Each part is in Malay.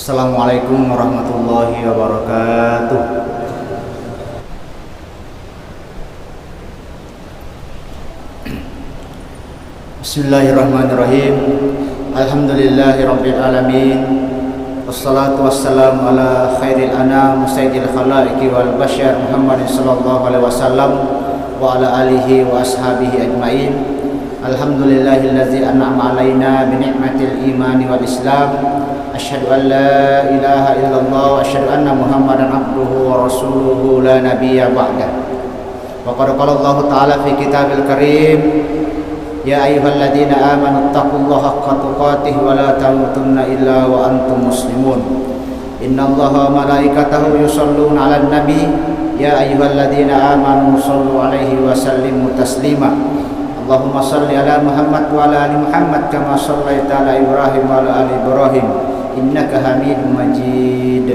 Assalamualaikum warahmatullahi wabarakatuh. Bismillahirrahmanirrahim. Alhamdulillahirabbil alamin. Wassalatu wassalamu ala khairil anam sayyidil khalaiqi wal bashar Muhammadin sallallahu alaihi wasallam wa ala alihi wa ashabihi ajmain. Alhamdulillahillazi an'ama alaina bi ni'matil imani wal islam. Asyhadu an la ilaha illallah wa asyhadu anna Muhammadan abduhu wa rasuluhu la nabiyya ba'dah. Wa qad qala Allah ta'ala fi kitabil karim, ya ayyuhalladzina amanu taqullaha haqqa tuqatih wa la tamutunna illa wa antum muslimun. Innallaha wa malaikatahu yusholluna 'alan nabi, ya ayyuhalladzina amanu shallu 'alaihi wa sallimu taslima. Allahumma shalli ala Muhammad wa ala ali Muhammad kama shallaita ala Ibrahim wa ala ali Ibrahim innaka Hamidum Majid.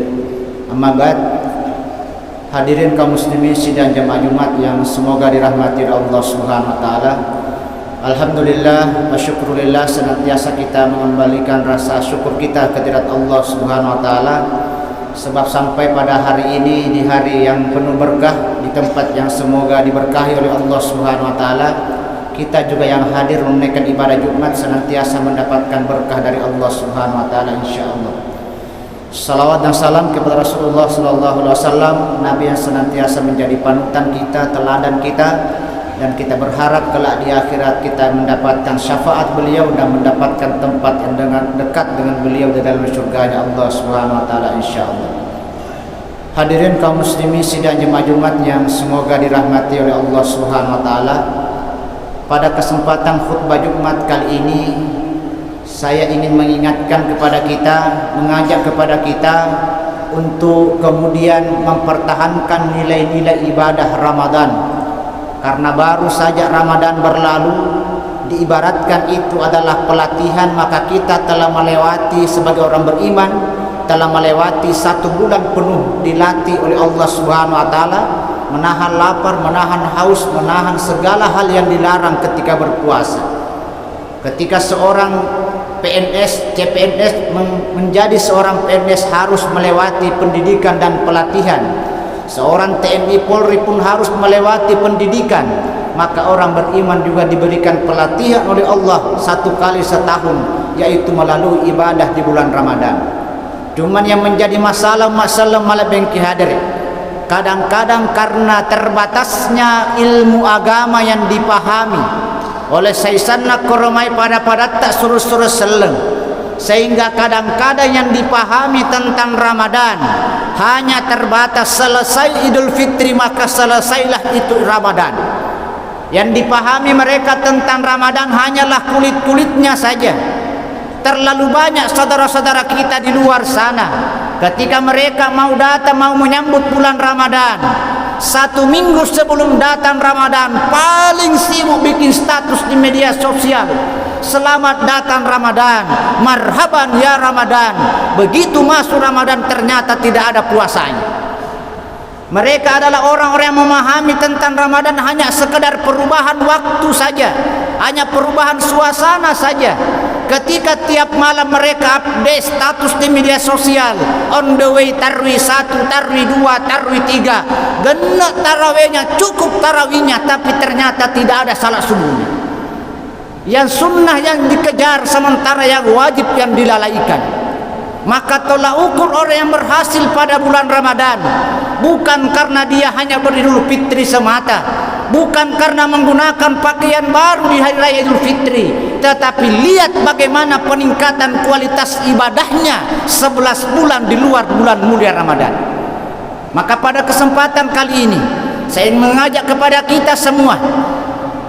Amma ba'd. Hadirin kaum muslimin sidang jamaah Jumat yang semoga dirahmati Allah Subhanahu wa taala. Alhamdulillah wa syukurillah, senantiasa kita mengembalikan rasa syukur kita kehadirat Allah Subhanahu wa taala, sebab sampai pada hari ini, di hari yang penuh berkah, di tempat yang semoga diberkahi oleh Allah Subhanahu wa taala, kita juga yang hadir menunaikan ibadah Jumat senantiasa mendapatkan berkah dari Allah Subhanahu wa taala insyaallah. Salawat dan salam kepada Rasulullah sallallahu alaihi wasallam, nabi yang senantiasa menjadi panutan kita, teladan kita, dan kita berharap kelak di akhirat kita mendapatkan syafaat beliau dan mendapatkan tempat yang dekat dengan beliau di dalam surganya Allah Subhanahu wa taala insyaallah. Hadirin kaum muslimin sidang jemaah Jumat yang semoga dirahmati oleh Allah Subhanahu wa taala. Pada kesempatan khutbah Jumat kali ini, saya ingin mengingatkan kepada kita, mengajak kepada kita untuk kemudian mempertahankan nilai-nilai ibadah Ramadan. Karena baru saja Ramadan berlalu, diibaratkan itu adalah pelatihan, maka kita telah melewati sebagai orang beriman, telah melewati 1 bulan penuh dilatih oleh Allah Subhanahu wa taala, menahan lapar, menahan haus, menahan segala hal yang dilarang ketika berpuasa. Ketika seorang PNS, CPNS menjadi seorang PNS harus melewati pendidikan dan pelatihan. Seorang TNI Polri pun harus melewati pendidikan. Maka orang beriman juga diberikan pelatihan oleh Allah 1 kali setahun, yaitu melalui ibadah di bulan Ramadan. Cuman yang menjadi masalah malah bengki hadir. Kadang-kadang karena terbatasnya ilmu agama yang dipahami oleh Sayyidina Koromai pada tak suruh-suruh seleng, sehingga kadang-kadang yang dipahami tentang Ramadan hanya terbatas selesai Idul Fitri maka selesailah itu Ramadan. Yang dipahami mereka tentang Ramadan hanyalah kulit-kulitnya saja. Terlalu banyak saudara-saudara kita di luar sana, ketika mereka mau datang, mau menyambut bulan Ramadan, 1 minggu sebelum datang Ramadan paling sibuk bikin status di media sosial, selamat datang Ramadan, marhaban ya Ramadan. Begitu masuk Ramadan ternyata tidak ada puasanya. Mereka adalah orang-orang yang memahami tentang Ramadan hanya sekedar perubahan waktu saja, hanya perubahan suasana saja. Ketika tiap malam mereka update status di media sosial, on the way tarwih 1, tarwih 2, tarwih 3, genap tarawihnya, cukup tarawihnya, tapi ternyata tidak ada salat subuhnya. Yang sunnah yang dikejar sementara yang wajib yang dilalaikan. Maka tolak ukur orang yang berhasil pada bulan Ramadan bukan karena dia hanya beridul fitri semata, bukan karena menggunakan pakaian baru di hari raya Idul Fitri, tetapi lihat bagaimana peningkatan kualitas ibadahnya 11 bulan di luar bulan mulia Ramadan. Maka pada kesempatan kali ini saya ingin mengajak kepada kita semua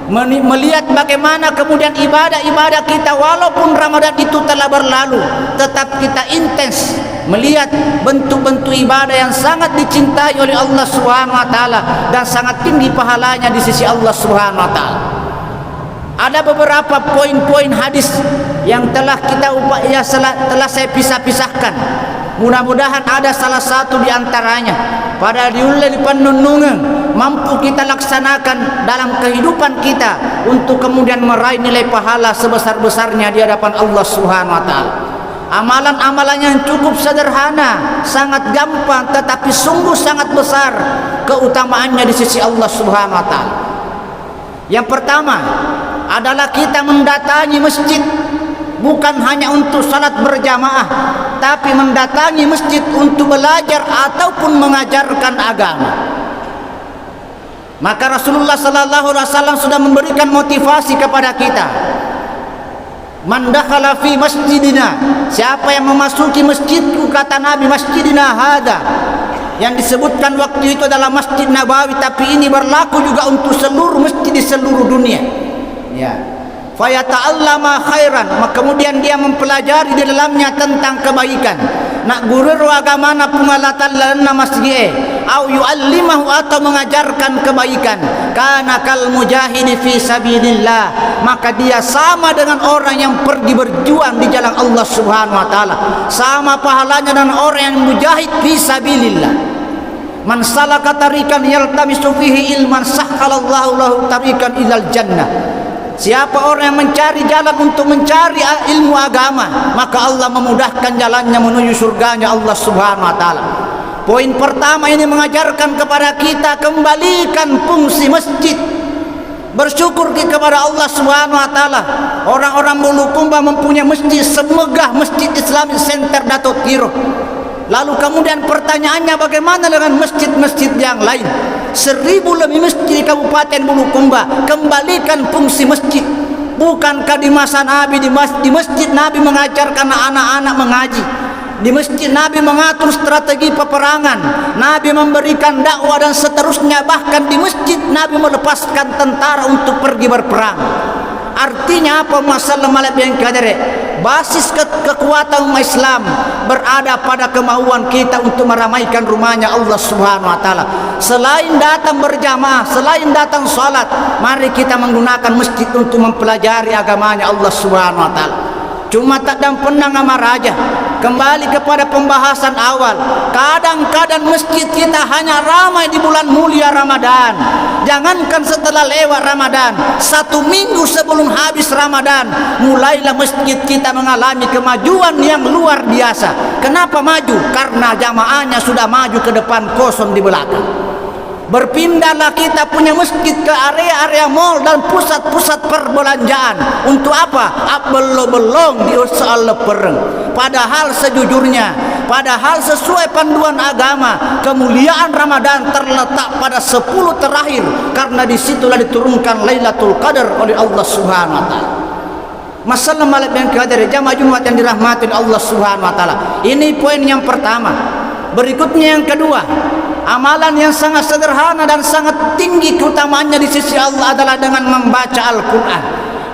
melihat bagaimana kemudian ibadah-ibadah kita walaupun Ramadan itu telah berlalu, tetap kita intens melihat bentuk-bentuk ibadah yang sangat dicintai oleh Allah Subhanahu wa taala dan sangat tinggi pahalanya di sisi Allah Subhanahu wa taala. Ada beberapa poin-poin hadis yang telah telah saya pisah-pisahkan. Mudah-mudahan ada salah satu di antaranya pada diulang penunungan mampu kita laksanakan dalam kehidupan kita untuk kemudian meraih nilai pahala sebesar-besarnya di hadapan Allah Subhanahu wa taala. Amalan-amalan yang cukup sederhana, sangat gampang, tetapi sungguh sangat besar keutamaannya di sisi Allah Subhanahu wa taala. Yang pertama adalah kita mendatangi masjid, bukan hanya untuk salat berjamaah, tapi mendatangi masjid untuk belajar ataupun mengajarkan agama. Maka Rasulullah sallallahu alaihi wasallam sudah memberikan motivasi kepada kita. Man dakhala fi masjidina, siapa yang memasuki masjidku, kata Nabi, masjidina hada, yang disebutkan waktu itu adalah Masjid Nabawi, tapi ini berlaku juga untuk seluruh masjid di seluruh dunia. Ya. Fayata'allama khairan, maka kemudian dia mempelajari di dalamnya tentang kebaikan. Nak guru agama na pungalatan lana masjid, au yu'allimahu, atau mengajarkan kebaikan. Kana kal mujahidi fi sabilillah, maka dia sama dengan orang yang pergi berjuang di jalan Allah Subhanahu wa taala, sama pahalanya dengan orang yang mujahid fi sabilillah. Man salaka tariqan yaltamisu fihi ilman sahhalallahu lahu tariqan ilal jannah. Siapa orang yang mencari jalan untuk mencari ilmu agama, maka Allah memudahkan jalannya menuju surganya Allah Subhanahu wa taala. Poin pertama ini mengajarkan kepada kita kembalikan fungsi masjid. Bersyukur kepada Allah Subhanahu wa taala. Orang-orang Bulukumba mempunyai masjid semegah Masjid Islamic Center Datuk Tiro. Lalu kemudian pertanyaannya, bagaimana dengan masjid-masjid yang lain? 1000 lebih masjid di Kabupaten Bulukumba. Kembalikan fungsi masjid. Bukankah di masa Nabi, di masjid Nabi mengajarkan anak-anak mengaji, di masjid Nabi mengatur strategi peperangan, Nabi memberikan dakwah dan seterusnya. Bahkan di masjid Nabi melepaskan tentara untuk pergi berperang. Artinya apa? Masalah malam yang kadere, basis kekuatan umat Islam berada pada kemauan kita untuk meramaikan rumahnya Allah Subhanahu wa taala. Selain datang berjamaah, selain datang salat, mari kita menggunakan masjid untuk mempelajari agamanya Allah Subhanahu wa taala. Cuma tak dan penang sama raja. Kembali kepada pembahasan awal, kadang-kadang masjid kita hanya ramai di bulan mulia Ramadan. Jangankan setelah lewat Ramadan, 1 minggu sebelum habis Ramadan, mulailah masjid kita mengalami kemajuan yang luar biasa. Kenapa maju? Karena jamaahnya sudah maju ke depan, kosong di belakang. Berpindahlah kita punya masjid ke area-area mall dan pusat-pusat perbelanjaan. Untuk apa? Belong di soal lepereng. Padahal sejujurnya, padahal sesuai panduan agama, kemuliaan Ramadan terletak pada 10 terakhir, karena disitulah diturunkan Lailatul Qadar oleh Allah Subhanahu wa taala. Masalah malam yang hadir jamaah Jumat yang dirahmati Allah Subhanahu wa taala. Ini poin yang pertama. Berikutnya yang kedua, amalan yang sangat sederhana dan sangat tinggi keutamaannya di sisi Allah adalah dengan membaca Al-Quran,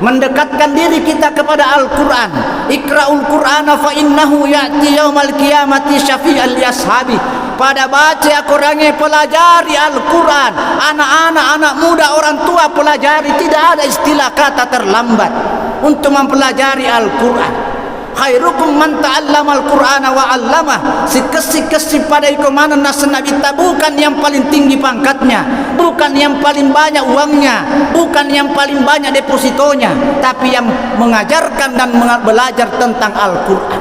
mendekatkan diri kita kepada Al-Quran. Iqra'ul Qur'ana fa innahu ya'ti yaumal qiyamati syafi'an li ashabi. Pada baca Al-Qurannya, pelajari Al-Quran. Anak-anak, anak muda, orang tua pelajari. Tidak ada istilah kata terlambat untuk mempelajari Al-Quran. Khairukum man ta'allama al-Qur'ana wa 'allamah. Sikesi-kesi pada ikumanan nas Nabi, bukan yang paling tinggi pangkatnya, bukan yang paling banyak uangnya, bukan yang paling banyak depositonya, tapi yang mengajarkan dan belajar tentang Al-Qur'an.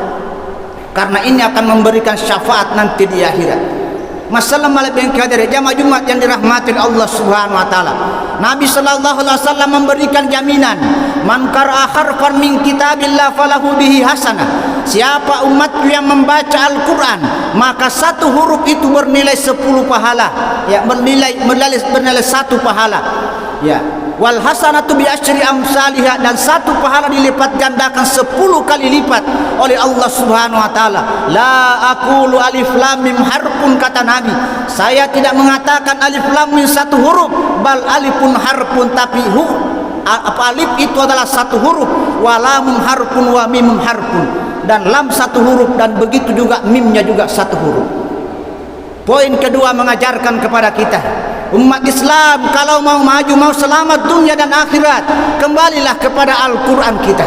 Karena ini akan memberikan syafaat nanti di akhirat. Masalah malam yang hadir jamaah Jumat yang dirahmati Allah Subhanahu wa taala. Nabi sallallahu alaihi wasallam memberikan jaminan, man qara'a harfan min kitabillah falahu bihi hasanah. Siapa umatku yang membaca Al-Qur'an, maka 1 huruf itu bernilai 10 pahala. Ya, bernilai 1 pahala. Ya. Wal hasanatu bi asyri amsalihha, dan 1 pahala dilipat gandakan 10 kali lipat oleh Allah Subhanahu wa taala. La aqulu alif lam mim harfun, kata Nabi, saya tidak mengatakan alif lam mim 1 huruf, bal alifun harfun, tapi alif itu adalah 1 huruf, wa lam harfun wa mim harfun, dan lam 1 huruf, dan begitu juga mimnya juga 1 huruf. Poin kedua mengajarkan kepada kita, umat Islam kalau mau maju, mau selamat dunia dan akhirat, kembalilah kepada Al-Quran kita.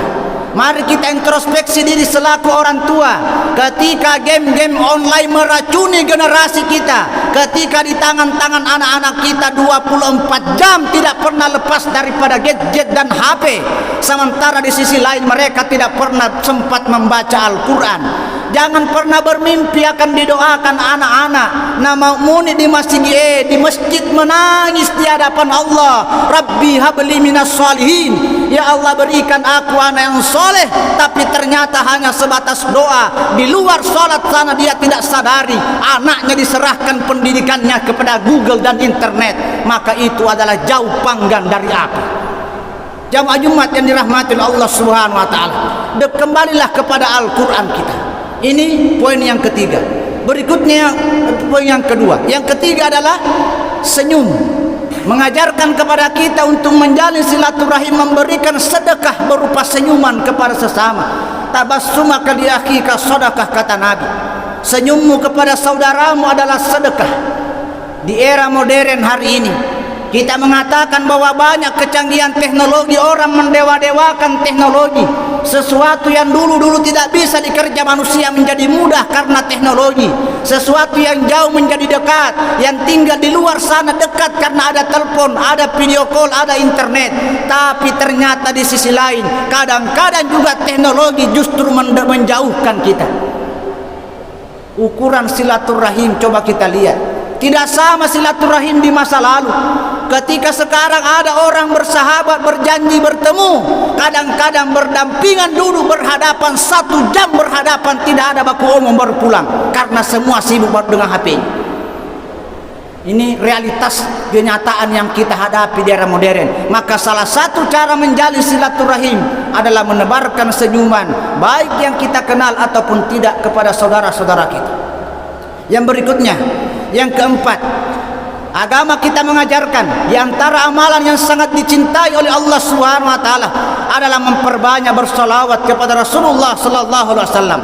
Mari kita introspeksi diri selaku orang tua. Ketika game-game online meracuni generasi kita, ketika di tangan-tangan anak-anak kita 24 jam tidak pernah lepas daripada gadget dan HP, sementara di sisi lain mereka tidak pernah sempat membaca Al-Quran. Jangan pernah bermimpi akan didoakan anak-anak nama muni di masjid menangis di hadapan Allah, Rabbi habli minas sholihin, ya Allah berikan aku anak yang soleh, tapi ternyata hanya sebatas doa. Di luar sholat sana dia tidak sadari anaknya diserahkan pendidikannya kepada Google dan internet. Maka itu adalah jauh panggang dari api. Jamaah Jumat yang dirahmati Allah Subhanahu wa taala, kembalilah kepada Al-Qur'an kita. Ini poin yang ketiga. Berikutnya poin yang kedua. Yang ketiga adalah senyum. Mengajarkan kepada kita untuk menjalin silaturahim, memberikan sedekah berupa senyuman kepada sesama. Tabassumaka li akhika sedekah, kata Nabi. Senyummu kepada saudaramu adalah sedekah. Di era modern hari ini kita mengatakan bahwa banyak kecanggihan teknologi, orang mendewa-dewakan teknologi. Sesuatu yang dulu tidak bisa dikerja manusia menjadi mudah karena teknologi. Sesuatu yang jauh menjadi dekat, yang tinggal di luar sana dekat karena ada telepon, ada video call, ada internet. Tapi ternyata di sisi lain kadang-kadang juga teknologi justru menjauhkan kita. Ukuran silaturahim coba kita lihat, tidak sama silaturahim di masa lalu. Ketika sekarang ada orang bersahabat, berjanji bertemu, kadang-kadang berdampingan dulu, berhadapan 1 jam berhadapan, tidak ada baku omong baru pulang karena semua sibuk dengan HP. Ini realitas kenyataan yang kita hadapi di era modern. Maka salah satu cara menjalin silaturahim adalah menebarkan senyuman, baik yang kita kenal ataupun tidak, kepada saudara-saudara kita. Yang berikutnya, yang keempat, agama kita mengajarkan di antara amalan yang sangat dicintai oleh Allah Subhanahu wa taala adalah memperbanyak bersolawat kepada Rasulullah sallallahu alaihi wasallam.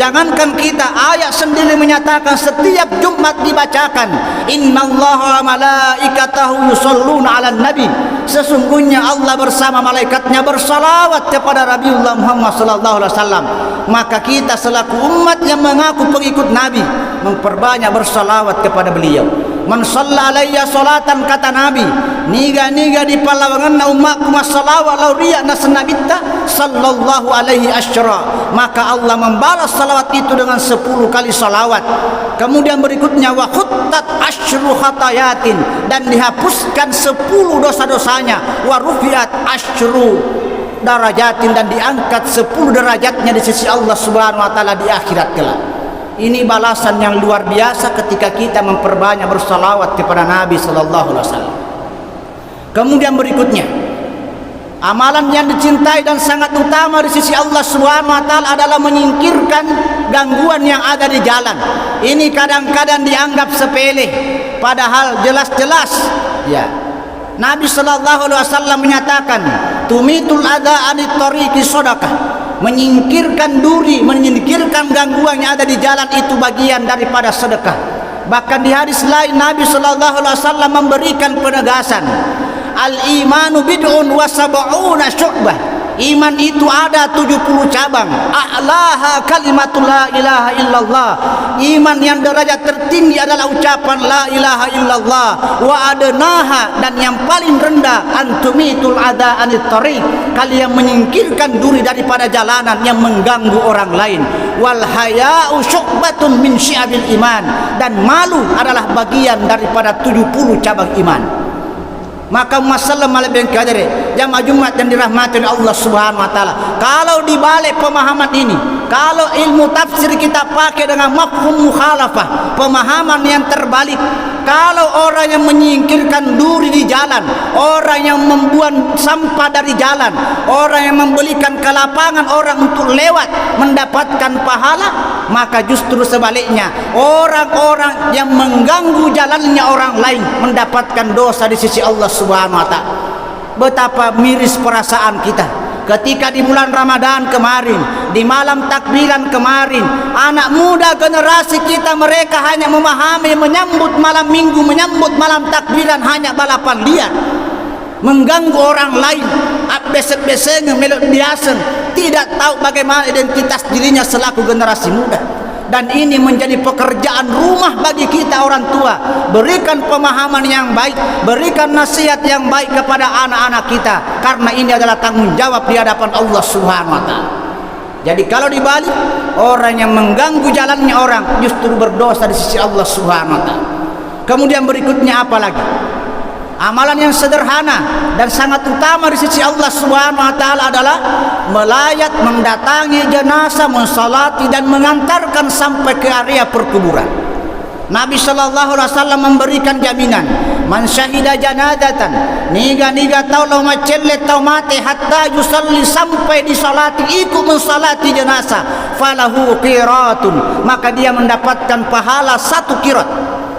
Jangankan kita, ayat sendiri menyatakan setiap Jumat dibacakan, innallaha wa malaikatahu yusholluna 'alan nabi. Sesungguhnya Allah bersama malaikatnya bersalawat kepada Rasulullah Muhammad sallallahu alaihi wasallam. Maka kita selaku umat yang mengaku pengikut Nabi memperbanyak bersalawat kepada beliau. Man shalla alayya salatan, kata Nabi, niga-niga di palawangan umatku masalawat lauriya nasanabita sallallahu alaihi asyra, maka Allah membalas salawat itu dengan 10 kali salawat. Kemudian berikutnya wa khuttat asyru khatayatin, dan dihapuskan 10 dosa-dosanya, wa rufiat asyru darajatin, dan diangkat 10 derajatnya di sisi Allah Subhanahu wa taala di akhirat kelak. Ini balasan yang luar biasa ketika kita memperbanyak bersalawat kepada Nabi sallallahu alaihi wasallam. Kemudian berikutnya, amalan yang dicintai dan sangat utama di sisi Allah Subhanahu wa taala adalah menyingkirkan gangguan yang ada di jalan. Ini kadang-kadang dianggap sepele, padahal jelas-jelas ya. Nabi sallallahu alaihi wasallam menyatakan, tumitul adza anit tariqi sedekah. Menyingkirkan duri, menyingkirkan gangguan yang ada di jalan itu bagian daripada sedekah. Bahkan di hadis lain Nabi sallallahu alaihi wasallam memberikan penegasan, al-imanu bid'un wa sab'una syu'bah. Iman itu ada 70 cabang. A'laha kalimatul la ilaha illallah. Iman yang derajat tertinggi adalah ucapan la ilaha illallah. Wa adnaha, dan yang paling rendah antumitul ada anit tariq. Kalian menyingkirkan duri daripada jalanan yang mengganggu orang lain. Wal haya'u syu'batun min syi'abil iman, dan malu adalah bagian daripada 70 cabang iman. Maka masalah malam yang kadere jamaah Jumat yang dirahmati oleh Allah Subhanahu wa taala, kalau dibalik pemahaman ini, kalau ilmu tafsir kita pakai dengan mafhum mukhalafah, pemahaman yang terbalik, kalau orang yang menyingkirkan duri di jalan, orang yang membuang sampah dari jalan, orang yang membelikan ke lapangan orang untuk lewat mendapatkan pahala, maka justru sebaliknya, orang-orang yang mengganggu jalannya orang lain mendapatkan dosa di sisi Allah Subhanahu wa taala. Betapa miris perasaan kita ketika di bulan Ramadan kemarin, di malam takbiran kemarin, anak muda generasi kita mereka hanya memahami menyambut malam minggu, menyambut malam takbiran hanya balapan liar. mengganggu orang lain, besek-besek melok biasa, tidak tahu bagaimana identitas dirinya selaku generasi muda. Dan ini menjadi pekerjaan rumah bagi kita orang tua. Berikan pemahaman yang baik, berikan nasihat yang baik kepada anak-anak kita, karena ini adalah tanggung jawab di hadapan Allah Subhanahu wa taala. Jadi kalau dibalik, orang yang mengganggu jalannya orang justru berdosa di sisi Allah Subhanahu wa taala. Kemudian berikutnya apa lagi? Amalan yang sederhana dan sangat utama di sisi Allah Subhanahu wa taala adalah melayat, mendatangi jenazah, mensalati dan mengantarkan sampai ke area perkuburan. Nabi sallallahu alaihi wasallam memberikan jaminan, man syahida janazatan, niga tau lo macelle tau mate hatta yusalli, sampai disalati ikut mensalati jenazah, falahu qiratun, maka dia mendapatkan pahala 1 qirat.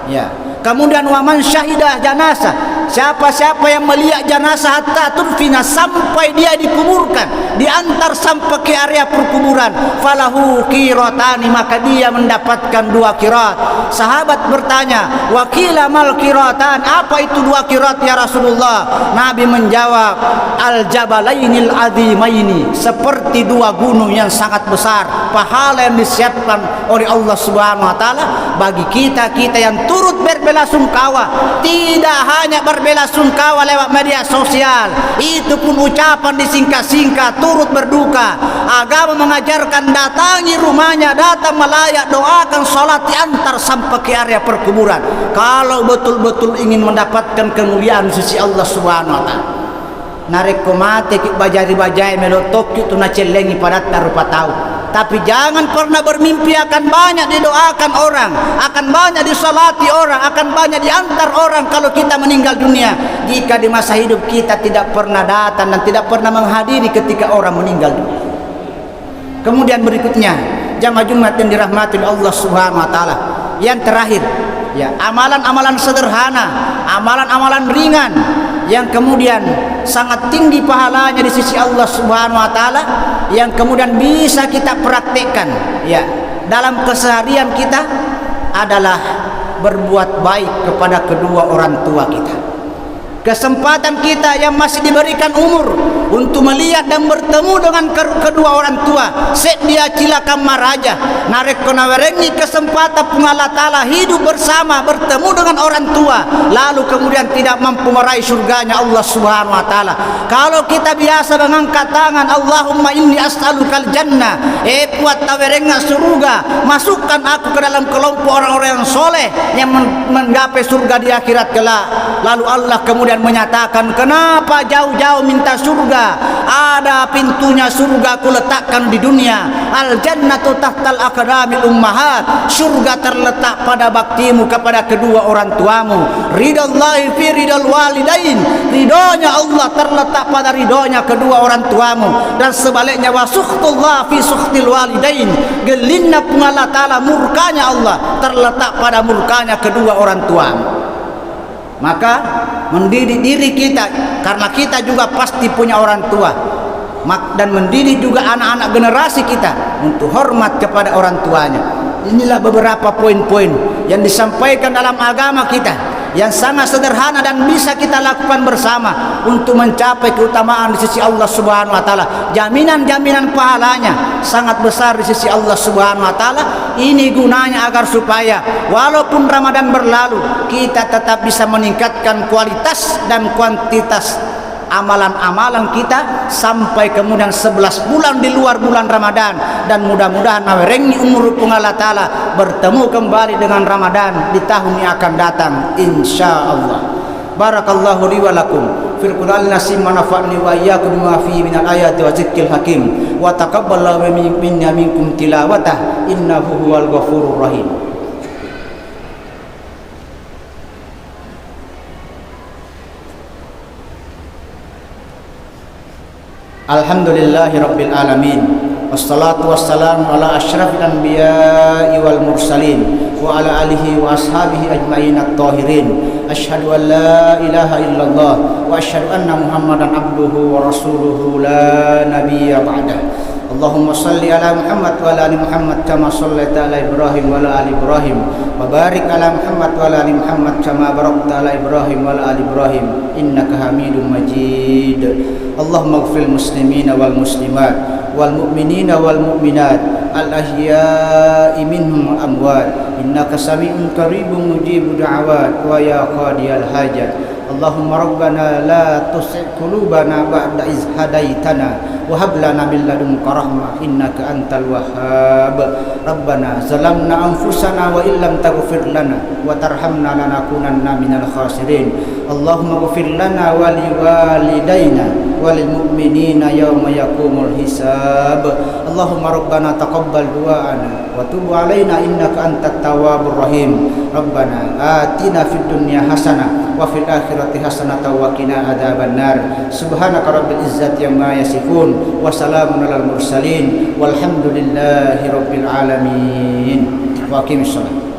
Ya. Kemudian waman syahidah janazah, siapa-siapa yang melihat jenazah hatta turfina, sampai dia dikuburkan, diantar sampai ke area perkuburan, falahu qiratani, maka dia mendapatkan 2 qirat. Sahabat bertanya, wa qila mal qiratan, apa itu 2 qirat ya Rasulullah? Nabi menjawab, al jabalainil azimaini, seperti 2 gunung yang sangat besar. Pahala yang disiapkan oleh Allah Subhanahu wa taala bagi kita yang turut berbelasungkawa, tidak hanya berbelasungkawa lewat media sosial, itu pun ucapan disingkat-singkat, turut berduka. Agama mengajarkan datangi rumahnya, datang melayat, doakan, salat, diantar sampai ke area perkuburan, kalau betul-betul ingin mendapatkan kemuliaan di sisi Allah Subhanahu wa taala. Narik komate ki bajari-bajai melotok itu na celengi padat na rupa tahu. Tapi jangan pernah bermimpi akan banyak didoakan orang, akan banyak disalati orang, akan banyak diantar orang kalau kita meninggal dunia, jika di masa hidup kita tidak pernah datang dan tidak pernah menghadiri ketika orang meninggal dunia. Kemudian berikutnya, jamaah Jumat yang dirahmati Allah Subhanahu wa taala, yang terakhir, ya, amalan-amalan sederhana, amalan-amalan ringan yang kemudian sangat tinggi pahalanya di sisi Allah Subhanahu wa taala, yang kemudian bisa kita praktekkan ya dalam keseharian kita, adalah berbuat baik kepada kedua orang tua kita. Kesempatan kita yang masih diberikan umur untuk melihat dan bertemu dengan kedua orang tua, set dia cilaka maraja narek konawerengi kesempatan Allah taala hidup bersama, bertemu dengan orang tua, lalu kemudian tidak mampu meraih surganya Allah Subhanahu wa taala. Kalau kita biasa mengangkat tangan, Allahumma inni as'alukal jannah, buat tawerenga surga, masukkan aku ke dalam kelompok orang-orang yang soleh yang menggapai surga di akhirat kelak. Lalu Allah kemudian menyatakan, kenapa jauh-jauh minta surga? Ada pintunya surga aku letakkan di dunia. Al jannatu tahtal aqdamil ummahat, surga terletak pada baktimu kepada kedua orang tuamu. Ridallahi fi ridal walidain, ridhonya Allah terletak pada ridhonya kedua orang tuamu. Dan sebaliknya, wa sukhtullah fi sukhtil walidain, gelinna Allah taala murkanya Allah terletak pada murkanya kedua orang tuamu. Maka mendidik diri kita, karena kita juga pasti punya orang tua, dan mendidik juga anak-anak generasi kita untuk hormat kepada orang tuanya. Inilah beberapa poin-poin yang disampaikan dalam agama kita, yang sangat sederhana dan bisa kita lakukan bersama untuk mencapai keutamaan di sisi Allah Subhanahu wa taala. Jaminan-jaminan pahalanya sangat besar di sisi Allah Subhanahu wa taala. Ini gunanya agar supaya walaupun Ramadan berlalu, kita tetap bisa meningkatkan kualitas dan kuantitas amalan-amalan kita sampai kemudian 11 bulan di luar bulan Ramadan, dan mudah-mudahan nawerengi umur Allah taala bertemu kembali dengan Ramadan di tahun yang akan datang insyaallah. Barakallahu li wa lakum fil Qur'an nasim manafa'ni wa iyyakum bima fihi minal ayati wa dzikril hakim wa taqabbalallahu minna minkum tilawatah innahu huwal ghafurur rahim. Alhamdulillahi rabbil alamin, wassalatu wassalamu ala asyrafil anbiya'i wal mursalin wa ala alihi wa ashabihi ajma'in at-tahirin. Asyhadu an la ilaha illallah wa asyhadu anna Muhammadan abduhu wa rasuluhu la nabiyya ba'dah. Allahumma salli ala Muhammad wa ala ali Muhammad kama sallaita ala Ibrahim wa ala ali Ibrahim wa barik ala Muhammad wa ala ali Muhammad kama barakta ala Ibrahim wa ala ali Ibrahim innaka Hamidum Majid. Allahumma ighfir muslimina wal muslimat wal mu'minina wal mu'minat al ahya'i minhum wal amwat innaka sami'un qaribun mujibud da'awat wa ya qadiyal hajat. Allahumma rabbana la tuzigh qulubana ba'da iz hadaitana wa hab lana min ladunka rahmah innaka antal wahhab. Rabbana zalamna anfusana wa illam taghfir lana wa tarhamna lanakunanna minal khasirin. Allahumma ighfir lana wa liwalidayna walil mu'minina yawma yaqumul hisab. Allahumma rabbana taqabbal du'ana wa tub 'alaina innaka antat tawwabur rahim. Rabbana atina fid dunya hasanah wa fil akhirati hasanatan wa qina adzabannar. Subhanaka rabbil izzati amma yasifun wa salamun alal mursalin walhamdulillahi rabbil alamin. Wa aqimissalam.